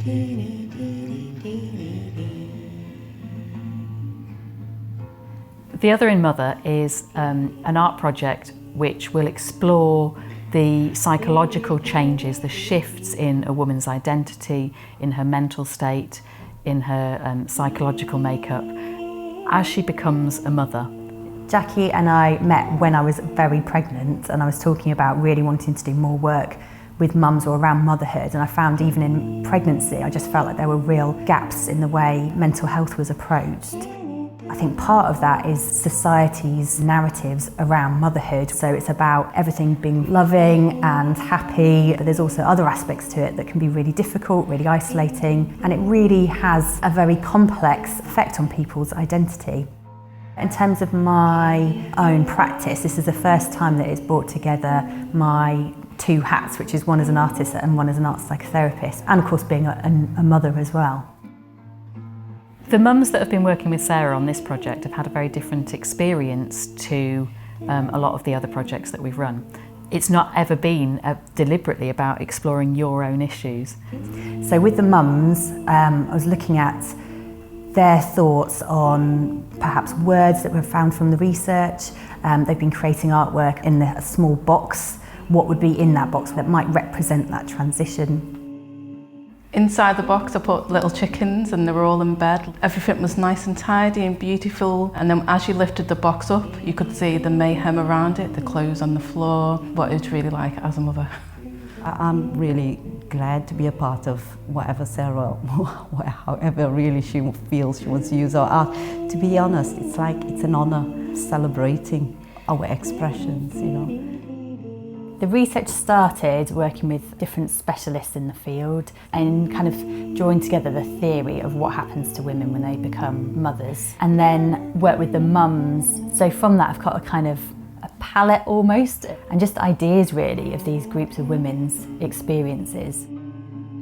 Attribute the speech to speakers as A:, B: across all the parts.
A: The Other in Mother is an art project which will explore the psychological changes, the shifts in a woman's identity, in her mental state, in her psychological makeup, as she becomes a mother.
B: Jackie and I met when I was very pregnant, and I was talking about really wanting to do more work with mums or around motherhood, and I found even in pregnancy I just felt like there were real gaps in the way mental health was approached. I think part of that is society's narratives around motherhood. So it's about everything being loving and happy, but there's also other aspects to it that can be really difficult, really isolating, and it really has a very complex effect on people's identity. In terms of my own practice, this is the first time that it's brought together my two hats, which is one as an artist and one as an art psychotherapist, and of course being a mother as well.
A: The mums that have been working with Sarah on this project have had a very different experience to a lot of the other projects that we've run. It's not ever been deliberately about exploring your own issues.
B: So with the mums, I was looking at their thoughts on perhaps words that were found from the research. They've been creating artwork in a small box. What would be in that box that might represent that transition?
C: Inside the box I put little chickens and they were all in bed. Everything was nice and tidy and beautiful, and then as you lifted the box up you could see the mayhem around it, the clothes on the floor, what it's really like as a mother.
D: I'm really glad to be a part of whatever Sarah, however really she feels she wants to use our art. To be honest, it's like it's an honour celebrating our expressions, you know.
B: The research started working with different specialists in the field and kind of drawing together the theory of what happens to women when they become mothers, and then work with the mums. So from that I've got a kind of a palette almost, and just ideas really of these groups of women's experiences.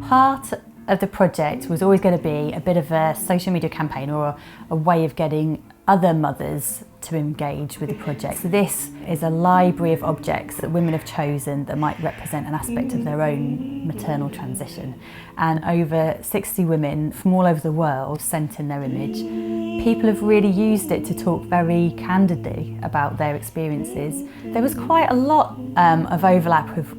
B: Part of the project was always going to be a bit of a social media campaign or a way of getting other mothers to engage with the project. So this is a library of objects that women have chosen that might represent an aspect of their own maternal transition. And over 60 women from all over the world sent in their image. People have really used it to talk very candidly about their experiences. There was quite a lot of overlap with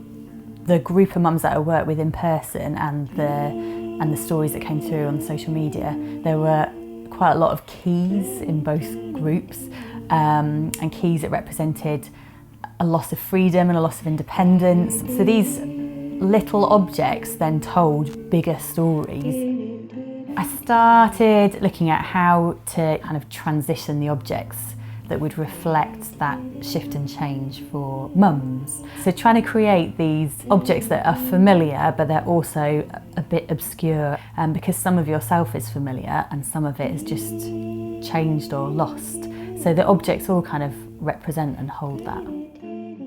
B: the group of mums that I work with in person and the stories that came through on social media. There were quite a lot of keys in both groups, and keys that represented a loss of freedom and a loss of independence. So these little objects then told bigger stories. I started looking at how to kind of transition the objects that would reflect that shift and change for mums. So trying to create these objects that are familiar but they're also a bit obscure, because some of yourself is familiar and some of it is just changed or lost. So the objects all kind of represent and hold that.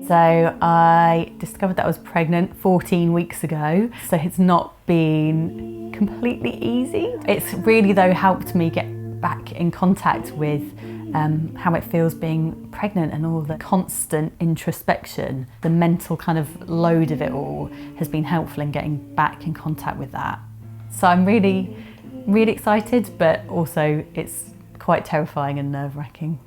B: So I discovered that I was pregnant 14 weeks ago, so it's not been completely easy. It's really though helped me get back in contact with how it feels being pregnant and all the constant introspection. The mental kind of load of it all has been helpful in getting back in contact with that. So I'm really, really excited, but also it's quite terrifying and nerve-wracking.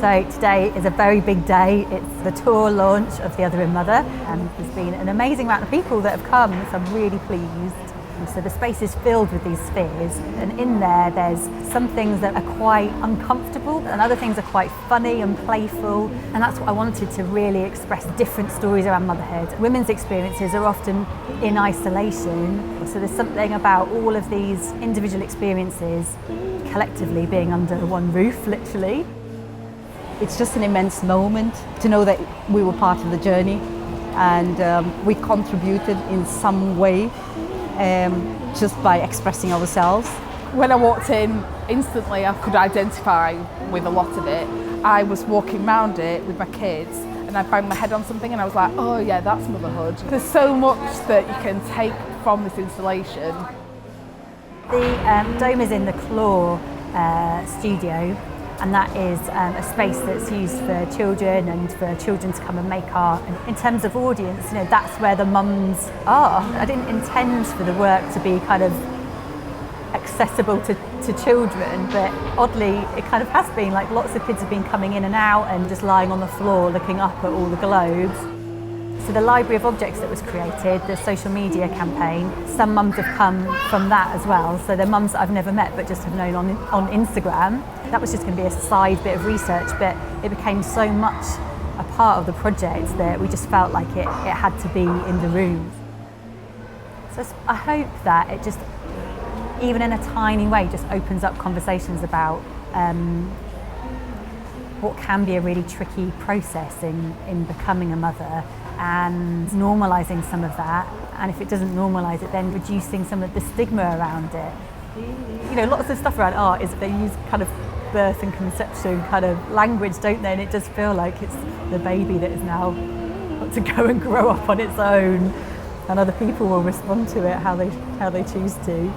B: So today is a very big day. It's the tour launch of The Other in Mother, and there's been an amazing amount of people that have come, so I'm really pleased. So the space is filled with these spheres, and in there's some things that are quite uncomfortable and other things are quite funny and playful, and that's what I wanted to really express, different stories around motherhood. Women's experiences are often in isolation, so there's something about all of these individual experiences collectively being under one roof, literally.
D: It's just an immense moment to know that we were part of the journey and we contributed in some way just by expressing ourselves.
E: When I walked in, instantly I could identify with a lot of it. I was walking around it with my kids and I banged my head on something and I was like, oh yeah, that's motherhood. There's so much that you can take from this installation.
B: The dome is in the Claw studio, and that is a space that's used for children and for children to come and make art. And in terms of audience, you know, that's where the mums are. I didn't intend for the work to be kind of accessible to children, but oddly it kind of has been. Like, lots of kids have been coming in and out and just lying on the floor looking up at all the globes. So the library of objects that was created, the social media campaign, some mums have come from that as well. So they're mums that I've never met but just have known on Instagram. That was just going to be a side bit of research, but it became so much a part of the project that we just felt like it had to be in the rooms. So I hope that it just, even in a tiny way, just opens up conversations about what can be a really tricky process in becoming a mother, and normalising some of that, and if it doesn't normalise it, then reducing some of the stigma around it. You know, lots of stuff around art is that they use kind of birth and conception kind of language, don't they? And it does feel like it's the baby that is now got to go and grow up on its own, and other people will respond to it how they choose to.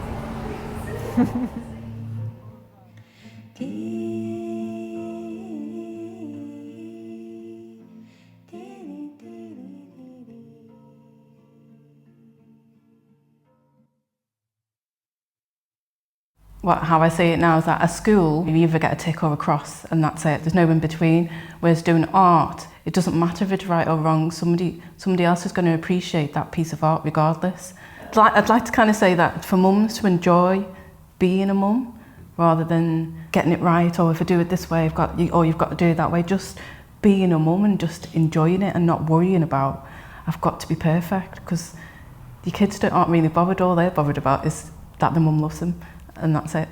C: How I see it now is that at school, you either get a tick or a cross, and that's it. There's no in between. Whereas doing art, it doesn't matter if it's right or wrong. Somebody else is going to appreciate that piece of art regardless. I'd like to kind of say that for mums to enjoy being a mum, rather than getting it right, or if I do it this way, you've got to do it that way. Just being a mum and just enjoying it and not worrying about, I've got to be perfect, because your kids aren't really bothered. All they're bothered about is that the mum loves them. And that's it.